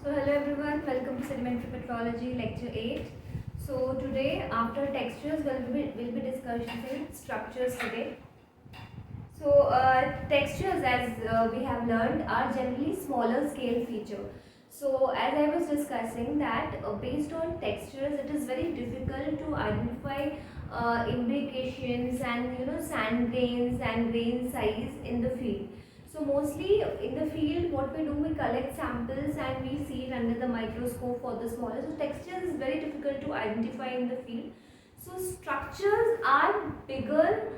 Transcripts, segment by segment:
So hello everyone, welcome to Sedimentary Petrology Lecture 8. So today after textures we'll be discussing structures today. So textures as we have learned are generally smaller scale feature. So as I was discussing that based on textures it is very difficult to identify imbrications and sand grains and grain size in the field. So mostly in the field what we do, we collect samples and we see it under the microscope for the smaller. So textures is very difficult to identify in the field. So structures are bigger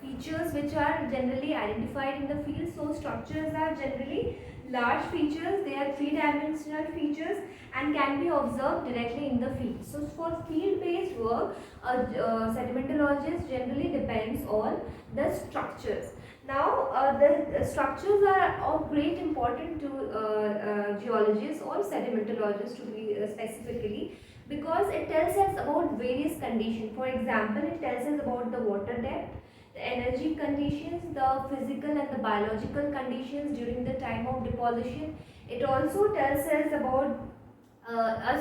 features which are generally identified in the field. So structures are generally large features, they are three-dimensional features and can be observed directly in the field. So for field-based work, sedimentologist generally depends on the structures. Now the structures are of great importance to geologists or sedimentologists to be specifically, because it tells us about various conditions. For example, it tells us about the water depth, the energy conditions, the physical and the biological conditions during the time of deposition. It also tells us about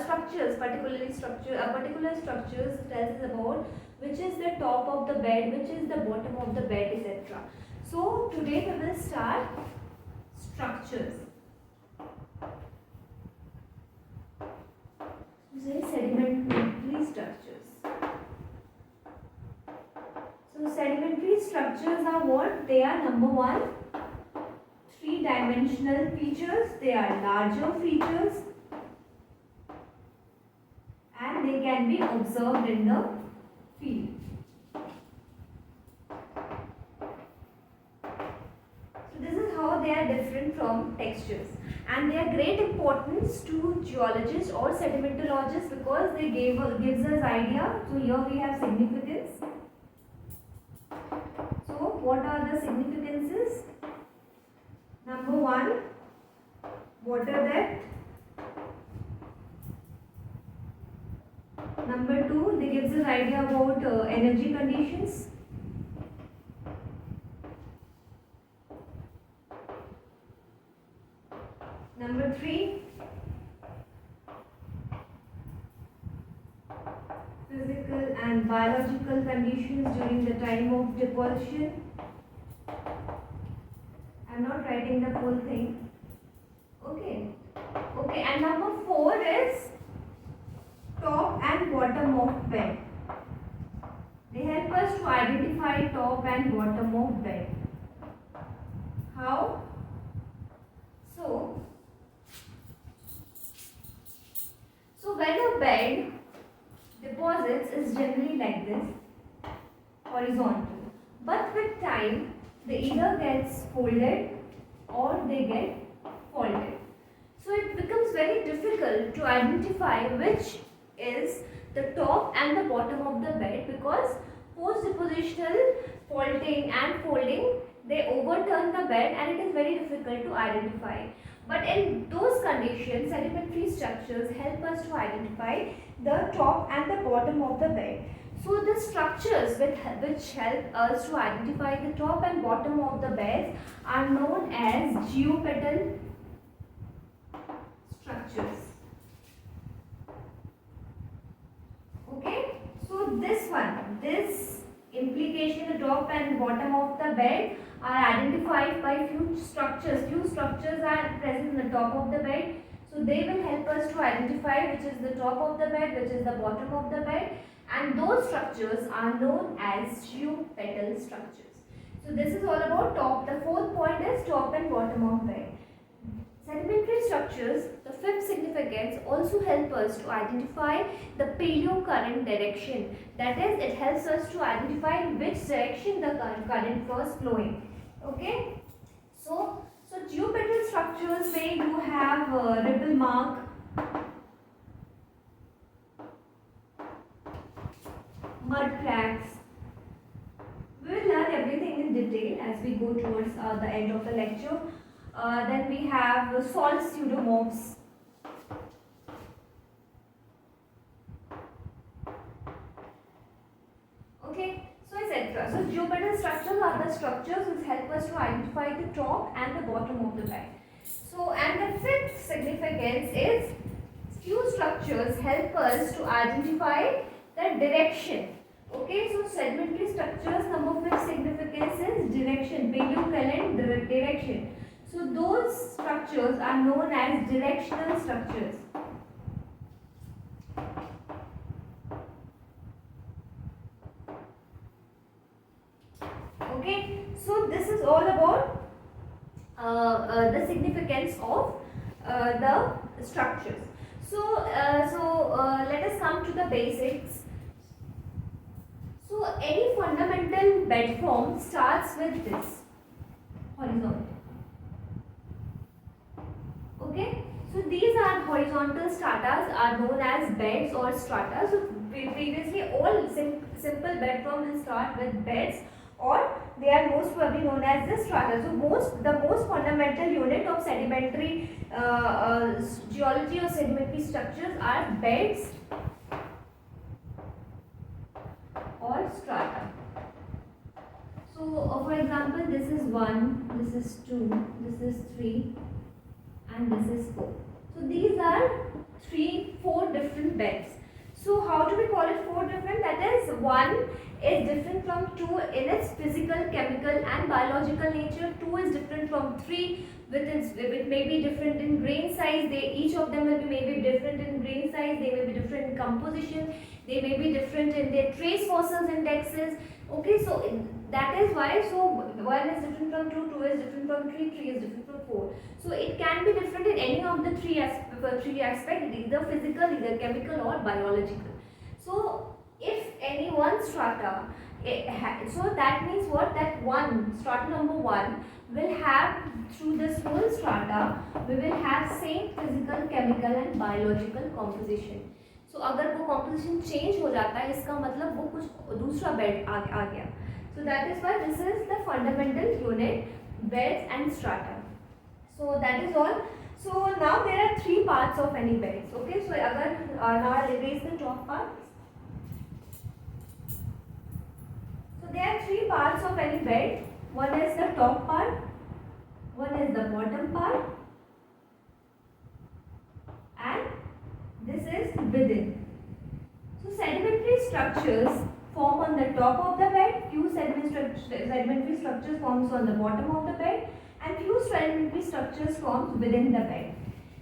structures, particular structures tells us about which is the top of the bed, which is the bottom of the bed, etc. So today we will start structures. Sedimentary structures. So sedimentary structures are what? They are number one, three-dimensional features, they are larger features and they can be observed in the field. So this is how they are different from textures, and they are great importance to geologists or sedimentologists because they gives us idea. So here we have significance. So what are the significances? Number one, water depth. Number two, they gives us idea about energy conditions. Number three, physical and biological conditions during the time of deposition. I am not writing the whole thing. Okay. And number four is top and bottom of bed. They help us to identify top and bottom of bed. How? So when a bed deposits is generally like this, horizontal, but with time they either gets folded or they get folded. So it becomes very difficult to identify which is the top and the bottom of the bed, because post-depositional faulting and folding, they overturn the bed and it is very difficult to identify. But in those conditions, sedimentary structures help us to identify the top and the bottom of the bed. So the structures which help us to identify the top and bottom of the beds are known as geopetal structures. Okay, so this implication, the top and bottom of the bed are identified by few structures. Few structures are present in the top of the bed, so they will help us to identify which is the top of the bed, which is the bottom of the bed, and those structures are known as geopetal structures. So this is all about top. The fourth point is top and bottom of bed. Sedimentary structures, the fifth significance, also help us to identify the paleocurrent direction. That is, it helps us to identify in which direction the current was flowing. Okay. So geopetal structures, they do have ripple mark, mud cracks. We will learn everything in detail as we go towards the end of the lecture. Then we have salt pseudomorphs. Okay, so etc. So geopetal structures are the structures which help us to identify the top and the bottom of the bed. So, and the fifth significance is few structures help us to identify the direction. Okay, so sedimentary structures, number fifth significance is direction, paleocalent direction. So those structures are known as directional structures. Okay, so this is all about the significance of the structures. So, let us come to the basics. So, any fundamental bed form starts with this horizontal. Okay, so these are horizontal stratas are known as beds or strata. So, previously all simple bed form will start with beds, or they are most probably known as the strata. So the most fundamental unit of sedimentary geology or sedimentary structures are beds or strata. So for example, this is 1, this is 2, this is 3 and this is 4. So these are 4 different beds. So how do we call it 4 different? That is, 1 is different from 2 in its physical, chemical and biological nature. 2 is different from 3 it may be different in grain size. Each of them will be maybe different in grain size. They may be different in composition. They may be different in their trace fossils indexes. Okay, so that is why, so 1 is different from 2, 2 is different from 3, 3 is different from 4. So it can be different in any of the three aspects, either physical, either chemical or biological. So if any one strata, so that means what? That strata number 1 will have, through this whole strata, we will have same physical, chemical and biological composition. So अगर वो composition change हो जाता है, इसका मतलब वो कुछ दूसरा bed आ गया. So that is why this is the fundamental unit, beds and strata. So that is all. So now there are 3 parts of any beds. Okay, so agar now I'll erase the top part. So there are 3 parts of any bed. One is the top part, one is the bottom part, and this is within. So sedimentary structures form on the top of the bed, few sedimentary structures forms on the bottom of the bed, and few sedimentary structures forms within the bed.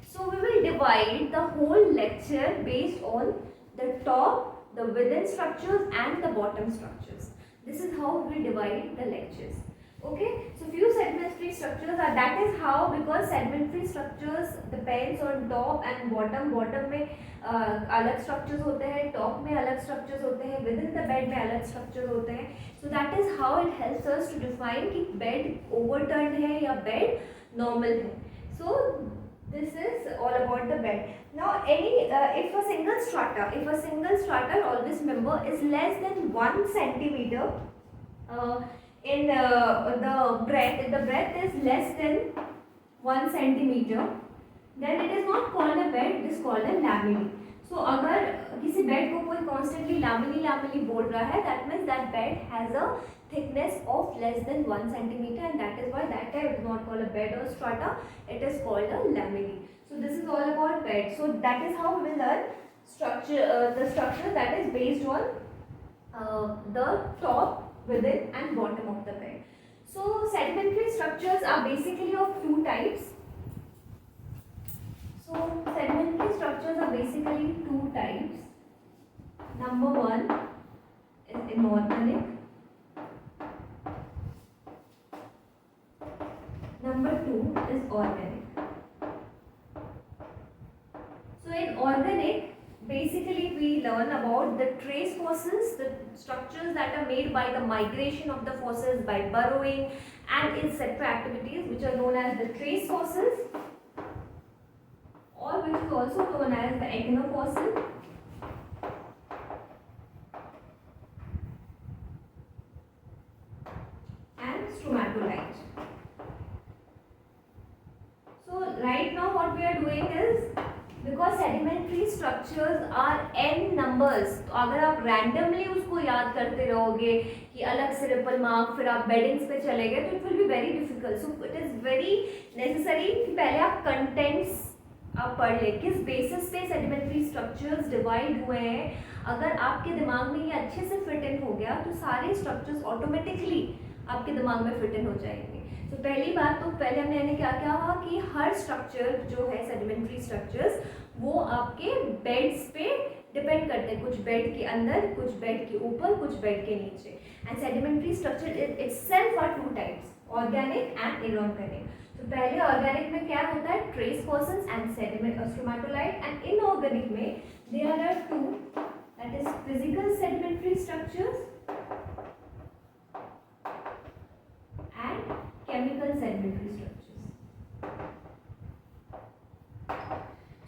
So we will divide the whole lecture based on the top, the within structures and the bottom structures. This is how we divide the lectures. Okay, so few sedimentary structures are, that is how, because sedimentary structures depends on top and bottom. Bottom में अलग structures होते हैं, top में अलग structures होते हैं, within the bed में अलग structures होते हैं. So that is how it helps us to define कि bed overturned है या bed normal है. So this is all about the bed. Now if a single strata, always remember, is less than 1 centimeter in the breadth is less than 1 centimeter, then it is not called a bed, it is called a lamelle. So अगर किसी bed को कोई constantly lamelle बोल रहा है, that means that bed has a thickness of less than 1 centimeter, and that is why that type is not called a bed or strata, it is called a lamelle. So this is all about bed. So that is how we will learn the structure that is based on the top, within and bottom of the bed. So sedimentary structures are basically of 2 types. So sedimentary structures are basically 2 types. Number 1 is inorganic. Number 2 is organic. So in organic, basically we learn about the trace fossils, the structures that are made by the migration of the fossils by burrowing and etc. activities, which are known as the trace fossils, or which is also known as the echinofossil. And stromatolite. So right now what we are doing is because sedimentary structures are an numbers. तो अगर आप randomly उसको याद करते रहोगे कि अलग से रिपल मार्क, फिर आप बेडिंग्स पे चले गए, तो it will be very difficult. So it is very necessary कि पहले आप कंटेंट्स आप पढ़ ले, किस बेसिस पे सेडिमेंट्री स्ट्रक्चर्स डिवाइड हुए हैं. अगर आपके दिमाग में ये अच्छे से फिट इन हो गया तो सारे स्ट्रक्चर्स ऑटोमेटिकली आपके दिमाग में फिट इन हो जाएंगे. तो पहली बात तो पहले हमने क्या क्या हुआ कि हर स्ट्रक्चर जो है सेडिमेंट्री स्ट्रक्चर्स वो आपके बेड्स पे डिपेंड करते हैं. कुछ बेड के अंदर, कुछ बेड के ऊपर, कुछ बेड के नीचे. And sedimentary structure itself are two types, organic and inorganic. तो पहले ऑर्गेनिक में क्या होता है, trace fossils and sediment stromatolite. And inorganic में there are two, that is physical sedimentary structures and chemical sedimentary structures.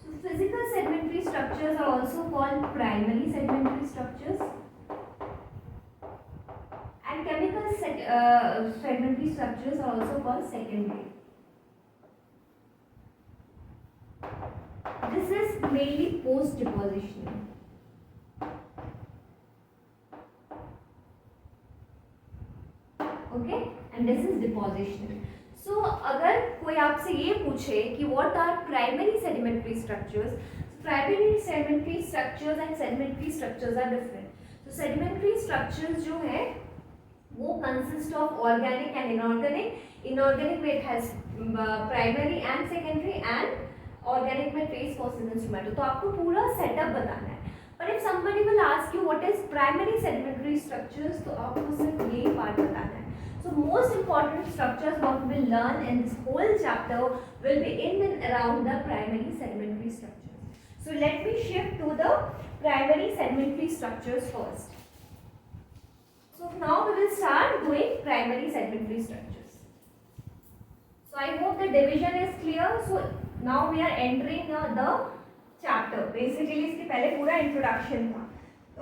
So physical sedimentary structures are also called primary sedimentary structures and chemical sedimentary structures are also called secondary. This is mainly post depositional. Okay, and this is depositional. So अगर कोई आपसे ये पूछे कि what are primary sedimentary structures, primary sedimentary structures and sedimentary structures are different. So sedimentary structures जो है वो consist of organic and inorganic. Inorganic में it has primary and secondary, and organic में trace fossils and stromato. तो आपको पूरा setup बताना है. But if somebody will ask you what is primary sedimentary structures, तो आपको सिर्फ यही part बताना है. So most important structures what we will learn in this whole chapter will be in and around the primary sedimentary structures. So let me shift to the primary sedimentary structures first. So now we will start doing primary sedimentary structures. So I hope the division is clear. So now we are entering the chapter. Basically इसके पहले पूरा introduction था.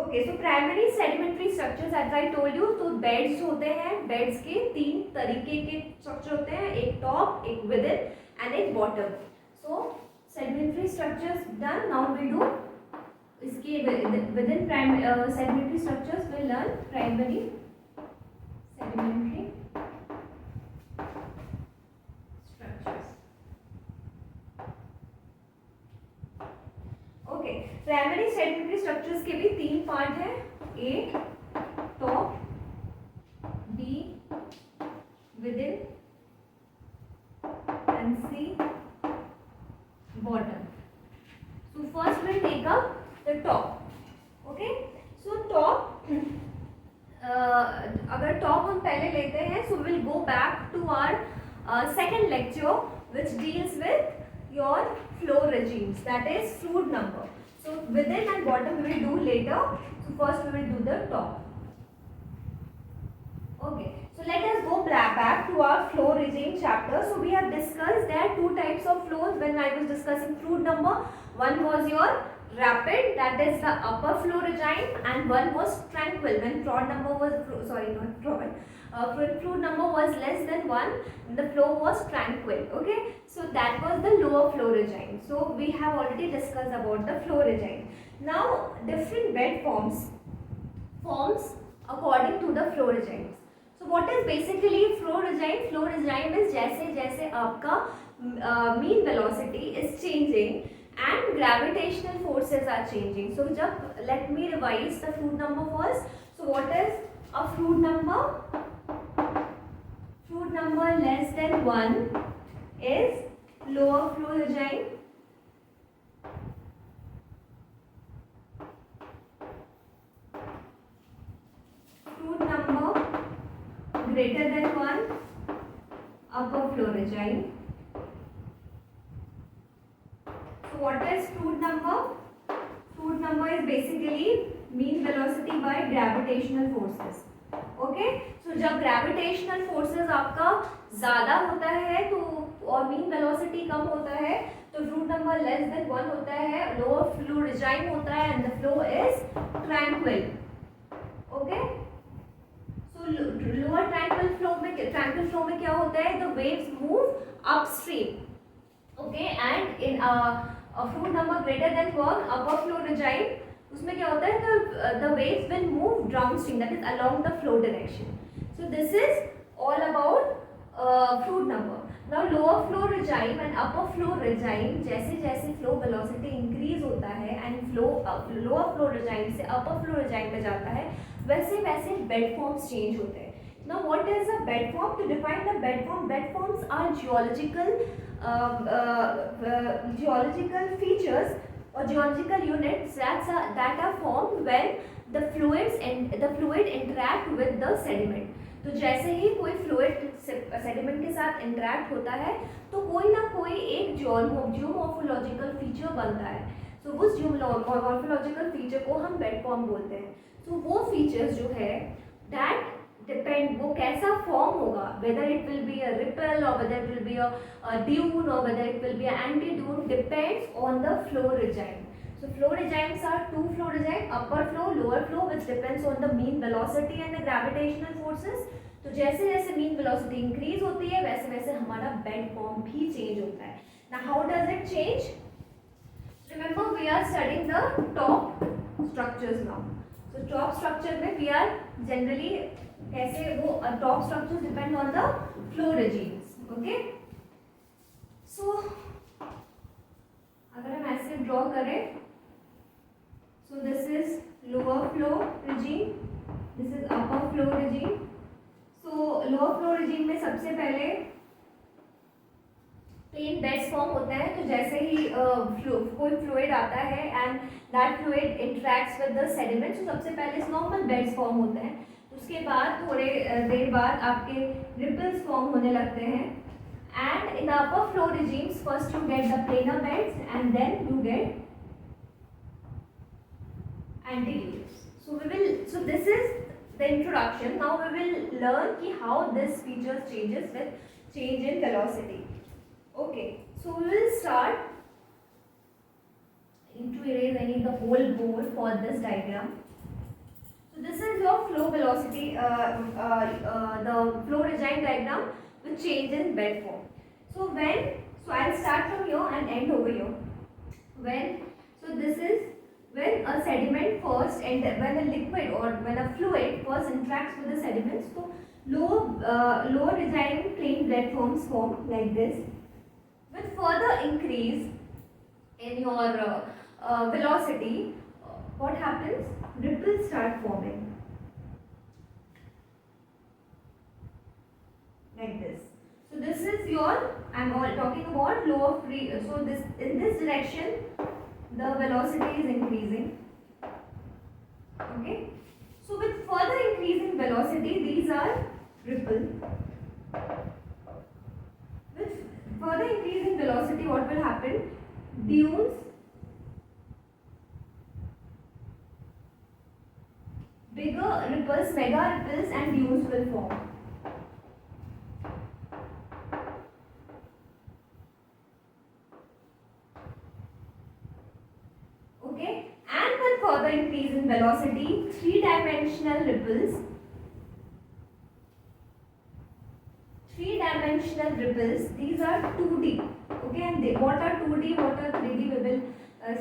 Okay, so primary sedimentary structures as I told you, तो beds होते हैं. Beds के तीन तरीके के स्ट्रक्चर होते हैं, एक टॉप, एक विद इन एंड एक bottom. So sedimentary structures done. Now we do इसके within sedimentary structures will learn primary sedimentary structures. Okay, primary sedimentary structures के भी तीन पार्ट है, A top, B within and C bottom. So first will take up the top. Okay, so top, अगर top हम पहले लेते हैं, so will go back to our second lecture which deals with your flow regimes, that is fluid number. So within and bottom we will do later. So first we will do the top. Okay, so let us go back to our flow regime chapter. So we have discussed there are two types of flows when I was discussing fluid number. One was your rapid, that is the upper flow regime, and one was tranquil when fluid number was fluid number was less than 1, the flow was tranquil. Okay, so that was the lower flow regime. So we have already discussed about the flow regime. Now different bed forms according to the flow regimes. So what is basically flow regime? Flow regime is जैसे जैसे आपका mean velocity is changing and gravitational forces are changing. So जब, let me revise the fluid number first. So what is a fluid number? Fluid number less than 1 is lower flow regime. Fluid number greater than 1 upper flow regime. So what is fluid number? Fluid number is basically mean velocity by gravitational forces. Okay, so जब gravitational forces आपका ज़्यादा होता है तो और mean velocity कम होता है तो फ्लूइड नंबर लेस देन 1 होता है, लोअर फ्लो रिजाइम होता है and the flow is tranquil. Okay, so lower tranquil flow में क्या होता है, the waves move upstream. Okay, and in fluid number greater than 1 upper flow regime, उसमें क्या होता है, the waves will move downstream, that is along the flow direction. So this is all about fluid number. Now lower flow regime and upper flow regime, जैसे जैसे flow velocity increase होता है and flow lower flow regime से upper flow regime में जाता है, वैसे वैसे bed forms change होते हैं. Now what is a bed form? To define the bed forms are geological features or geological units that are formed when the fluid interact with the sediment. तो जैसे ही कोई फ्लूइड सेडिमेंट के साथ interact होता है तो कोई ना कोई एक जियोमॉर्फोलॉजिकल फीचर बनता है. तो उस जियोमॉर्फोलॉजिकल फीचर को हम बेड फॉर्म बोलते हैं. तो वो फीचर्स जो है दैट डिपेंड, वो कैसा फॉर्म होगा, whether it will be a ripple or whether it will be a dune or whether it will be a anti dune, depends on the flow regime. So flow regimes are two flow regime, upper flow, lower flow, which depends on the mean velocity and the gravitational forces. तो जैसे जैसे mean velocity increase होती है वैसे वैसे हमारा bed form भी change होता है. Now how does it change? Remember we are studying the top structures now. So top structure में we are generally कैसे वो top structures depend on the flow regimes. Okay? So अगर हम ऐसे draw करें, so this is lower flow regime, this is upper flow regime. So lower flow regime में सबसे पहले प्लेन बेड्स फॉर्म होता है. तो जैसे ही कोई फ्लूइड आता है and that fluid interacts with the sediment, तो सबसे पहले नॉर्मल बेड्स फॉर्म होते हैं. उसके बाद थोड़े देर बाद आपके रिपल्स फॉर्म होने लगते हैं. And in the upper flow regimes, first you get the planar beds and then you get antidunes. So this is the introduction. Now we will learn ki how this feature changes with change in velocity. Okay, so we will start. I need to erase, I need the whole board for this diagram. So this is your flow velocity, the flow regime diagram with change in bed form. So I'll start from here and end over here. So this is when a sediment first and when a liquid or when a fluid first interacts with the sediments, so lower regime plane bed forms form like this. With further increase in your velocity, what happens? Ripples start forming like this. So this is your, I'm all talking about lower free. So this in this direction the velocity is increasing. Okay. So with further increase in velocity, these are ripple. With further increase in velocity, what will happen? Dunes, bigger ripples, mega ripples and dunes will form. Okay, and with further increase in velocity, three-dimensional ripples. These are 2D. Okay, and what are 2D, what are 3D? We will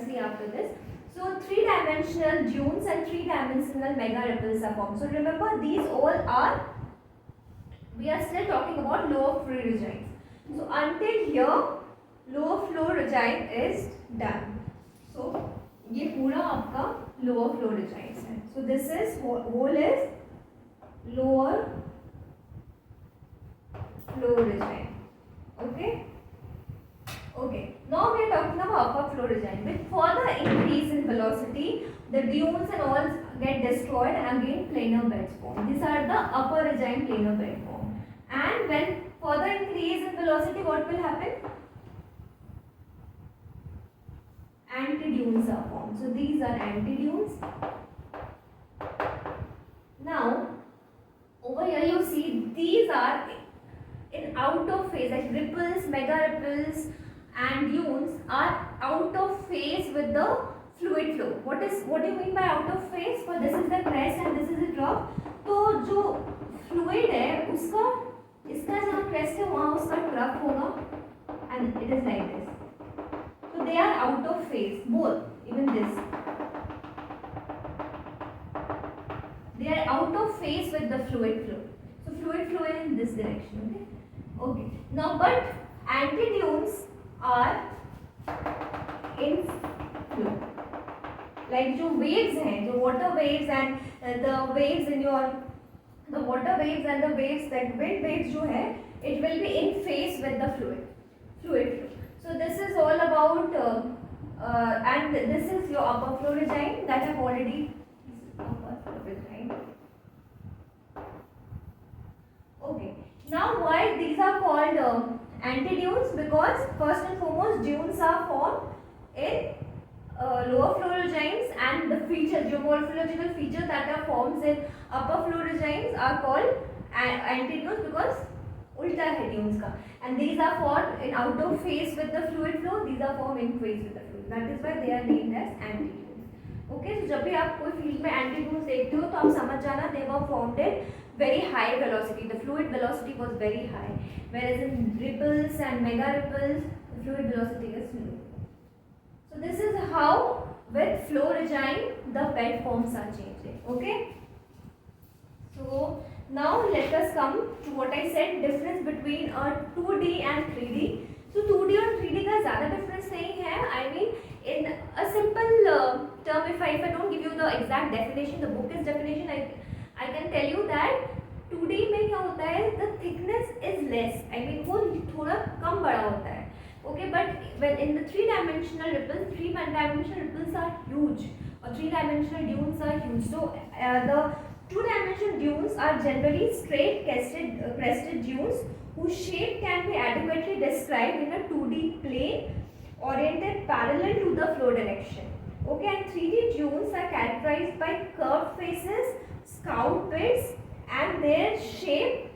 see after this. So three-dimensional dunes and three-dimensional mega ripples are formed. So remember, these all are. We are still talking about lower flow regimes. So until here, lower flow regime is done. So ये पूरा आपका lower flow regimes है. So this is whole is lower flow regime. Okay. Okay. Now we are talking about upper flow regime. With further increase in velocity, the dunes and all get destroyed and again planar beds form. These are the upper regime planar bed form. And when further increase in velocity, what will happen? Antidunes are formed. So these are antidunes. Now over here you see these are in out of phase, like ripples, mega ripples and dunes are out of phase with the fluid flow. What do you mean by out of phase? For this is the crest and this is the trough. तो जो fluid है उसका इसका जहाँ crest है वहाँ उसका trough होगा and it is like this. So they are out of phase, both, even this. They are out of phase with the fluid flow. So fluid flow in this direction, okay? Okay. Now, but antidunes are in flow. Like जो waves हैं, जो water waves and the waves in your, the water waves and the waves, that wind waves जो है, it will be in phase with the fluid flow. So this is all about and this is your upper flow regime that I've already. Okay. Now why these are called antidunes? Because first and foremost, dunes are formed in lower flow regimes, and the features, geomorphological features that are formed in upper flow regimes are called antidunes because ulta है dunes का, and these are formed in out of phase with the fluid flow. These are formed in phase with the fluid. That is why they are named as antidunes. Okay, तो जब भी आप कोई field में एंटीड्यून्स देखते हो तो आप समझ जाना they were formed at very high velocity. The fluid velocity was very high, whereas in ripples and mega ripples, the fluid velocity is low. So this is how with flow regime the bed forms are changing. Okay. So now let us come to what I said, difference between a 2D and 3D. So 2D और 3D का ज़्यादा difference नहीं है. I mean, in a simple term, if I don't give you the exact definition, the book is definition, I can tell you that 2D में क्या होता है, the thickness is less. I mean, वो थोड़ा कम बड़ा होता है. Okay, but when in the 3-dimensional ripples, 3-dimensional ripples are huge, or 3-dimensional dunes are huge. So the 2-dimensional dunes are generally straight crested dunes whose shape can be adequately described in a 2D plane oriented parallel to the flow direction. Okay, and 3D dunes are characterized by curved faces, scout pits, and their shape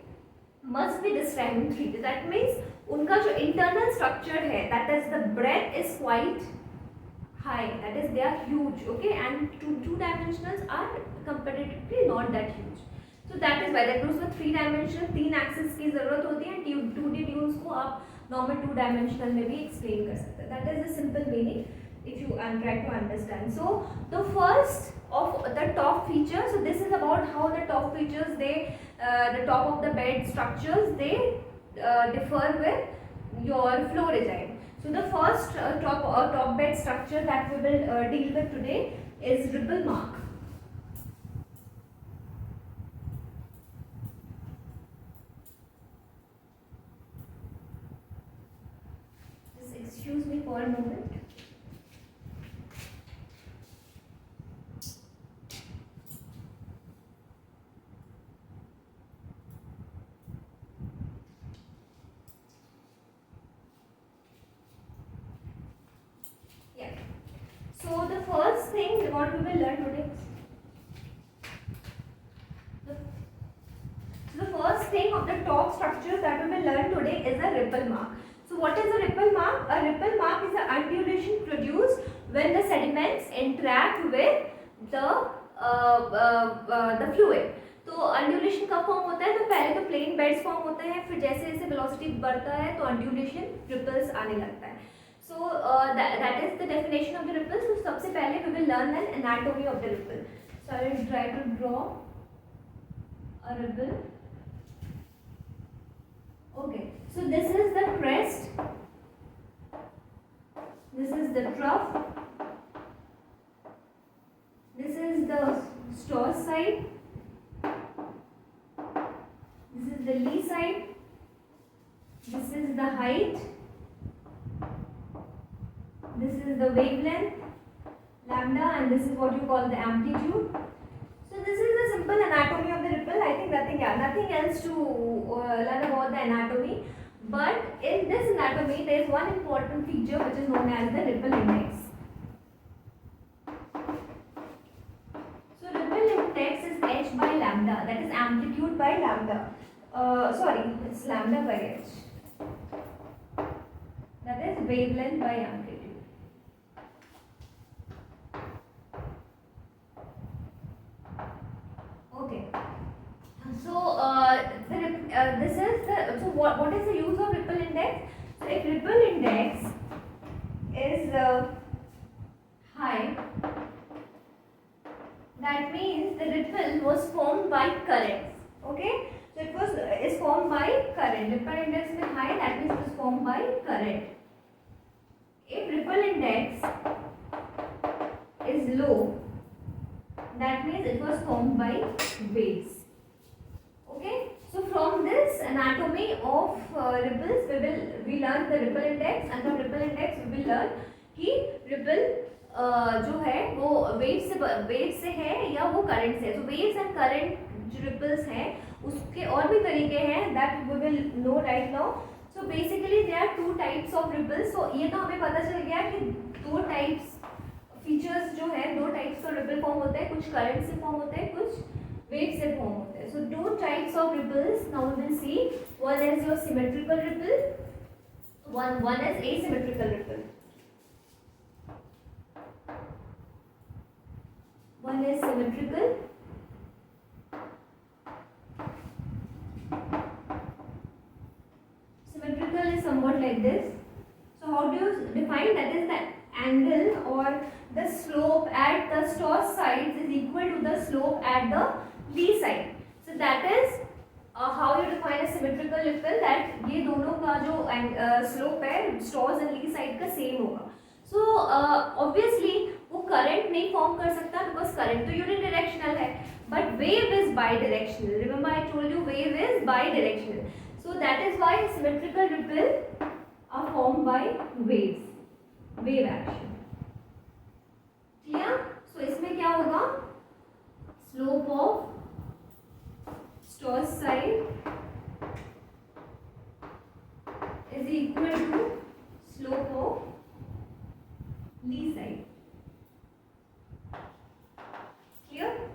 must be described in 3D. That means उनका जो internal structure है, that is the breadth is quite high, that is they are huge. Okay, and two-dimensionals are comparatively not that huge. So that is why that means with 3-dimensional 3 axis की ज़रूरत होती है, 2D dunes को आप normal 2-dimensional में भी explain कर सकते हैं. That is the simple meaning if you try to understand. So the first of the top features, so this is about how the top features the top of the bed structures differ with your flow regime. So the first top bed structure that we will deal with today is ripple mark. Just excuse me for a moment. So the first thing what we will learn today. The first thing of the top structures that we will learn today is a ripple mark. So what is a ripple mark? A ripple mark is an undulation produced when the sediments interact with the fluid. तो undulation कब form होता है? तो पहले तो plane beds form होते हैं, फिर जैसे जैसे वेलोसिटी बढ़ता है तो undulation ripples आने लगता है. So that is the definition of the ripple. So सबसे पहले we will learn an anatomy of the ripple. So I will try to draw a ripple. Okay. So this is the crest. This is the trough. This is the store side. This is the lee side. This is the height. This is the wavelength, lambda, and this is what you call the amplitude. So this is the simple anatomy of the ripple. I think nothing else to learn about the anatomy. But in this anatomy, there is one important feature which is known as the ripple index. So ripple index is h by lambda, that is amplitude by lambda. It's lambda by h. That is wavelength by amplitude. Okay. So what is the use of ripple index? So if ripple index is is it was formed by waves. Okay, so from this anatomy of ripples we learn the ripple index, and from ripple index we will learn कि ripple जो है वो wave से है या वो current से है. तो वेव्स एंड करंट जो रिपल्स हैं उसके और भी तरीके हैं that we will know right now. So basically there are two types of ripples. So ये तो हमें पता चल गया कि दो टाइप्स फीचर्स जो है, दो टाइप्स का रिपल फॉर्म होता है, कुछ करंट से फॉर्म होता है, कुछ वेव से फॉर्म होता है. So two types of ripples now we will see. One is your symmetrical ripple, one is asymmetrical ripple. One is symmetrical, symmetrical is somewhat like this. So how do you define? That is the angle or the slope at the Strauss sides is equal to the slope at the Lee side. So that is how you define a symmetrical ripple, that ये दोनों का जो slope है Strauss and Lee side का same होगा. So obviously वो current नहीं form कर सकता बिकॉज करंट तो यूनिडायरेक्शनल है, but wave is bidirectional. Remember I told you wave is bidirectional. So that is why symmetrical ripple are form by waves, wave action. Clear? So इसमें क्या होगा? Slope of stoss side is equal